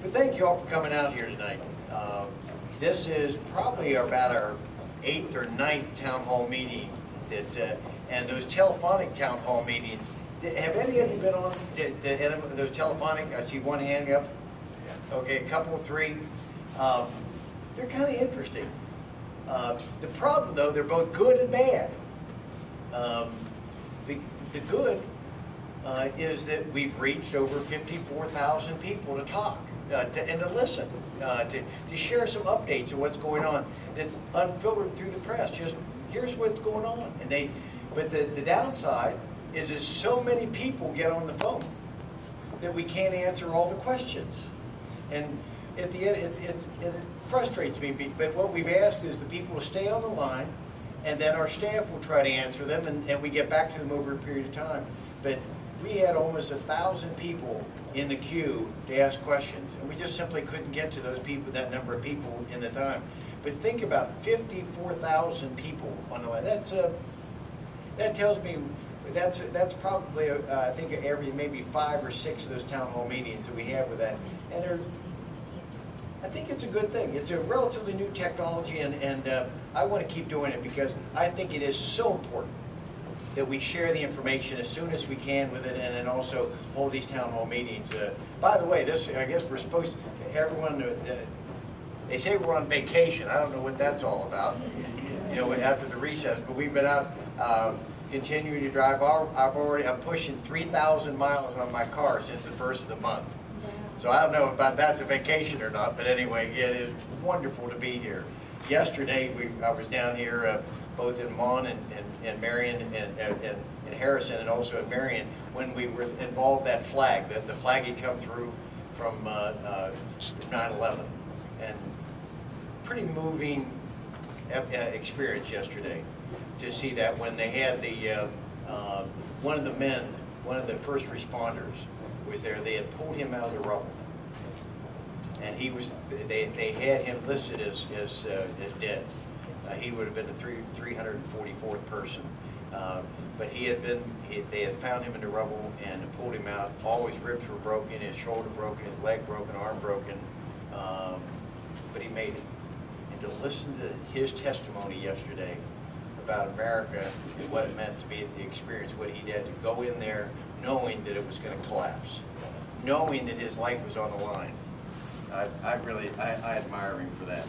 But thank you all for coming out here tonight. This is probably about our 8th or 9th town hall meeting. And those telephonic town hall meetings, have any of you been on those telephonic? I see one hand up. Okay, a couple, three. They're kind of interesting. The problem, though, they're both good and bad. The good is that we've reached over 54,000 people to talk and to listen, to share some updates of what's going on that's unfiltered through the press. Just here's what's going on. But the downside is that so many people get on the phone that we can't answer all the questions. And at the end, it frustrates me, but what we've asked is the people to stay on the line, and then our staff will try to answer them, and we get back to them over a period of time. But we had almost 1,000 people in the queue to ask questions, and we just simply couldn't get to those people, that number of people in the time. But think about 54,000 people on the line. That tells me that's probably I think every maybe 5 or 6 of those town hall meetings that we have with that, and I think it's a good thing. It's a relatively new technology, and I want to keep doing it because I think it is so important that we share the information as soon as we can with it, and then also hold these town hall meetings. By the way, this, I guess we're supposed to, everyone, they say we're on vacation. I don't know what that's all about, you know, after the recess, but we've been out continuing to drive. I'm pushing 3,000 miles on my car since the first of the month. So I don't know about that's a vacation or not, but anyway, it is wonderful to be here. Yesterday, I was down here both in Mon and Marion and Harrison, and also in Marion, when we were involved that flag. The flag had come through from 9/11, and pretty moving experience yesterday to see that when they had the one of the men, one of the first responders was there. They had pulled him out of the rubble, and he was. They had him listed as dead. He would have been the 344th person, but he had been. They had found him in the rubble and pulled him out. All his ribs were broken, his shoulder broken, his leg broken, arm broken, but he made it. And to listen to his testimony yesterday about America and what it meant to be the experience, what he did to go in there knowing that it was going to collapse, knowing that his life was on the line. I admire him for that.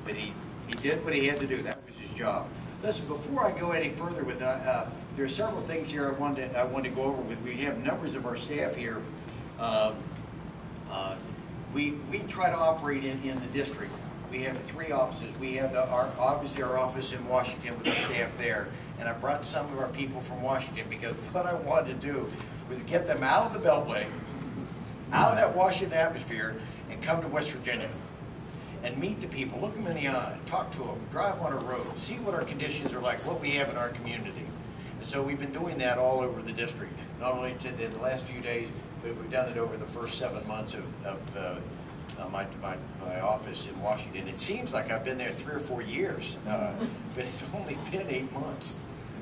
But he did what he had to do. That was his job. Listen, before I go any further with it, there are several things here I wanted to go over with. We have numbers of our staff here. We try to operate in the district. We have 3 offices. We have obviously our office in Washington with the staff there, and I brought some of our people from Washington because what I wanted to do was get them out of the Beltway, out of that Washington atmosphere, and come to West Virginia and meet the people, look them in the eye, talk to them, drive on a road, see what our conditions are like, what we have in our community. And so we've been doing that all over the district, not only in the last few days, but we've done it over the first 7 months of my office in Washington. It seems like I've been there 3 or 4 years, but it's only been 8 months.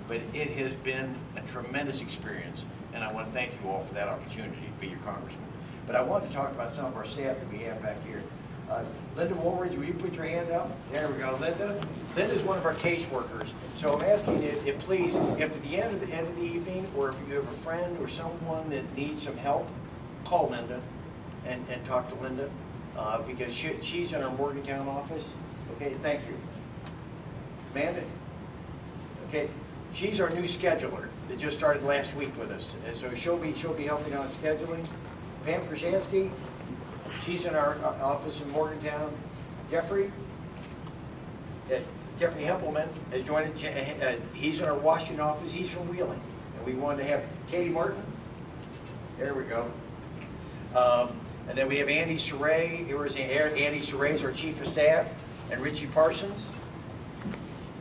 But it has been a tremendous experience, and I want to thank you all for that opportunity to be your congressman. But I want to talk about some of our staff that we have back here. Linda Woolridge, will you put your hand up? There we go, Linda. Linda's one of our caseworkers. So I'm asking you, if please, if at the end of the evening, or if you have a friend or someone that needs some help, call Linda and talk to Linda. Because she's in our Morgantown office. Okay, thank you. Amanda? Okay, she's our new scheduler that just started last week with us. And so she'll be helping out scheduling. Pam Krashansky, she's in our office in Morgantown. Jeffrey Hempelman has joined. He's in our Washington office. He's from Wheeling. And we wanted to have Katie Martin. There we go. And then we have Andy Saray. Andy Saray is our chief of staff, and Richie Parsons.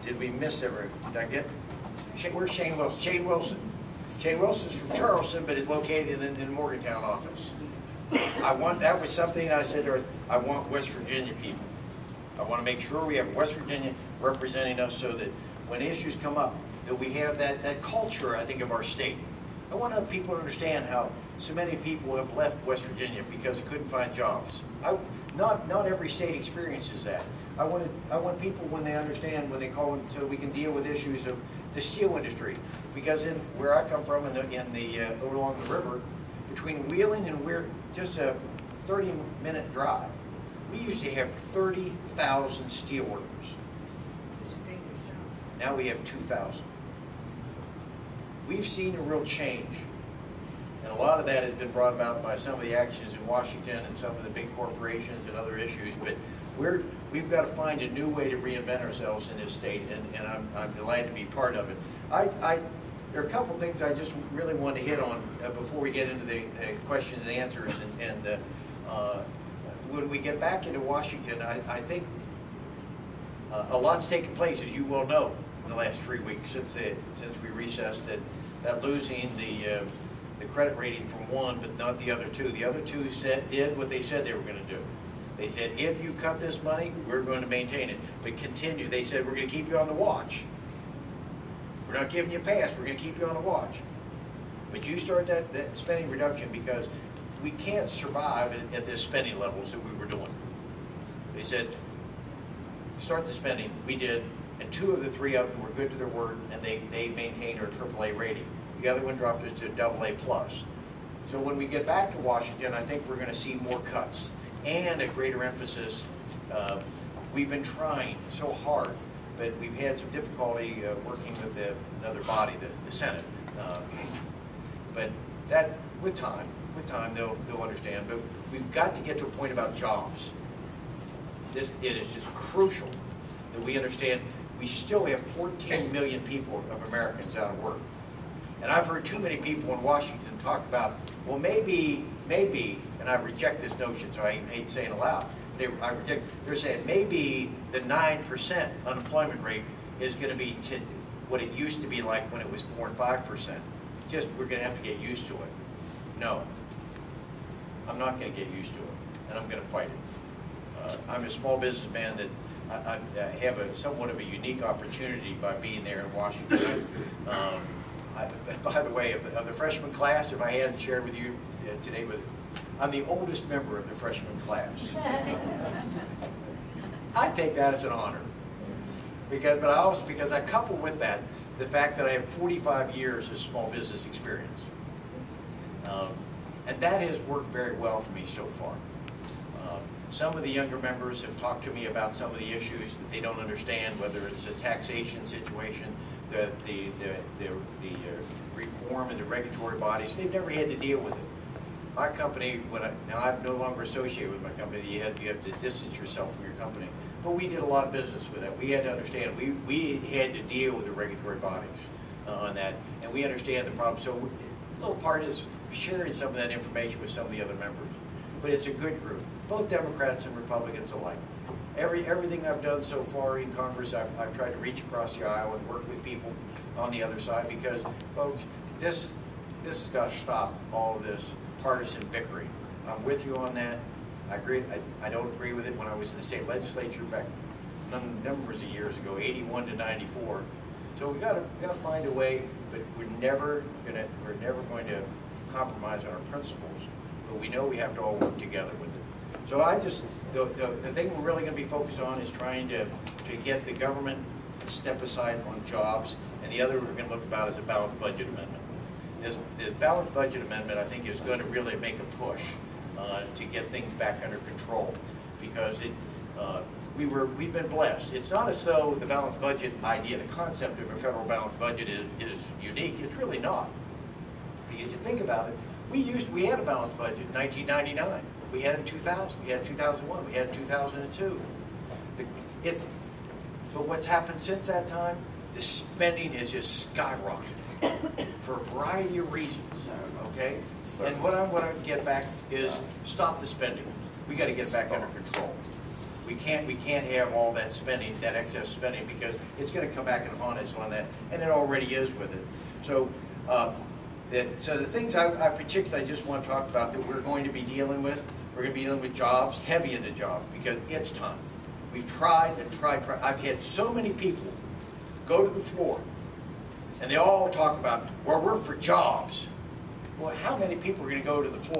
Did we miss everyone? Did I get? Where's Shane Wilson? Shane Wilson. Shane Wilson's from Charleston, but is located in the Morgantown office. That was something I said. I want West Virginia people. I want to make sure we have West Virginia representing us, so that when issues come up, that we have that culture, I think, of our state. I want people to understand how so many people have left West Virginia because they couldn't find jobs. Not every state experiences that. I want people, when they understand, when they call them, so we can deal with issues of the steel industry. Because in where I come from, over along the river, between Wheeling and Weir, just a 30-minute drive, we used to have 30,000 steel workers. It's a dangerous job. Now we have 2,000. We've seen a real change. And a lot of that has been brought about by some of the actions in Washington and some of the big corporations and other issues. But we've got to find a new way to reinvent ourselves in this state, and I'm delighted to be part of it. There are a couple things I just really want to hit on before we get into the questions and answers. And when we get back into Washington, I think a lot's taken place, as you well know, in the last 3 weeks since we recessed. That losing the credit rating from one, but not the other two. The other two did what they said they were going to do. They said, if you cut this money, we're going to maintain it. But continue. They said, we're going to keep you on the watch. We're not giving you a pass. We're going to keep you on the watch. But you start that spending reduction, because we can't survive at this spending levels that we were doing. They said, start the spending. We did. And 2 of the 3 of them were good to their word, and they maintained our AAA rating. The other one dropped us to AA+. So when we get back to Washington, I think we're going to see more cuts and a greater emphasis. We've been trying so hard, but we've had some difficulty working with another body, the Senate. But that, with time they'll understand. But we've got to get to a point about jobs. It is just crucial that we understand we still have 14 million people of Americans out of work. And I've heard too many people in Washington talk about, well, maybe, and I reject this notion, so I hate saying it aloud. They're saying maybe the 9% unemployment rate is going to be to what it used to be like when it was 4 and 5%. Just, we're going to have to get used to it. No, I'm not going to get used to it, and I'm going to fight it. I'm a small businessman that I have somewhat of a unique opportunity by being there in Washington. By the way, of the freshman class, if I hadn't shared with you today, I'm the oldest member of the freshman class. I take that as an honor, because I couple with that the fact that I have 45 years of small business experience, and that has worked very well for me so far. Some of the younger members have talked to me about some of the issues that they don't understand, whether it's a taxation situation, the reform in the regulatory bodies. They've never had to deal with it. My company, now I'm no longer associated with my company. You have to distance yourself from your company. But we did a lot of business with that. We had to understand. We had to deal with the regulatory bodies on that, and we understand the problem. So a little part is sharing some of that information with some of the other members. But it's a good group, both Democrats and Republicans alike. Everything I've done so far in Congress, I've tried to reach across the aisle and work with people on the other side, because, folks, this has got to stop all of this partisan bickering. I'm with you on that. I agree. I don't agree with it when I was in the state legislature back numbers of years ago, 81 to 94. So we got to find a way, but we're never going to compromise on our principles. But we know we have to all work together with it. So the thing we're really going to be focused on is trying to get the government to step aside on jobs, and the other we're going to look about is a balanced budget amendment. This balanced budget amendment, I think, is going to really make a push to get things back under control, because we've been blessed. It's not as though the balanced budget idea, the concept of a federal balanced budget is unique. It's really not, because you think about it. We had a balanced budget in 1999. We had it in 2000. We had it in 2001. We had it in 2002. But what's happened since that time? The spending has just skyrocketed for a variety of reasons. Okay. And what I want to get back is stop the spending. We got to get it back under control. We can't have all that spending, that excess spending, because it's going to come back and haunt us on that, and it already is with it. So. So the things I particularly just want to talk about that we're going to be dealing with, we're going to be dealing with jobs, heavy into jobs, because it's time. We've tried and tried. I've had so many people go to the floor, and they all talk about, well, we're for jobs. well, how many people are gonna go to the floor?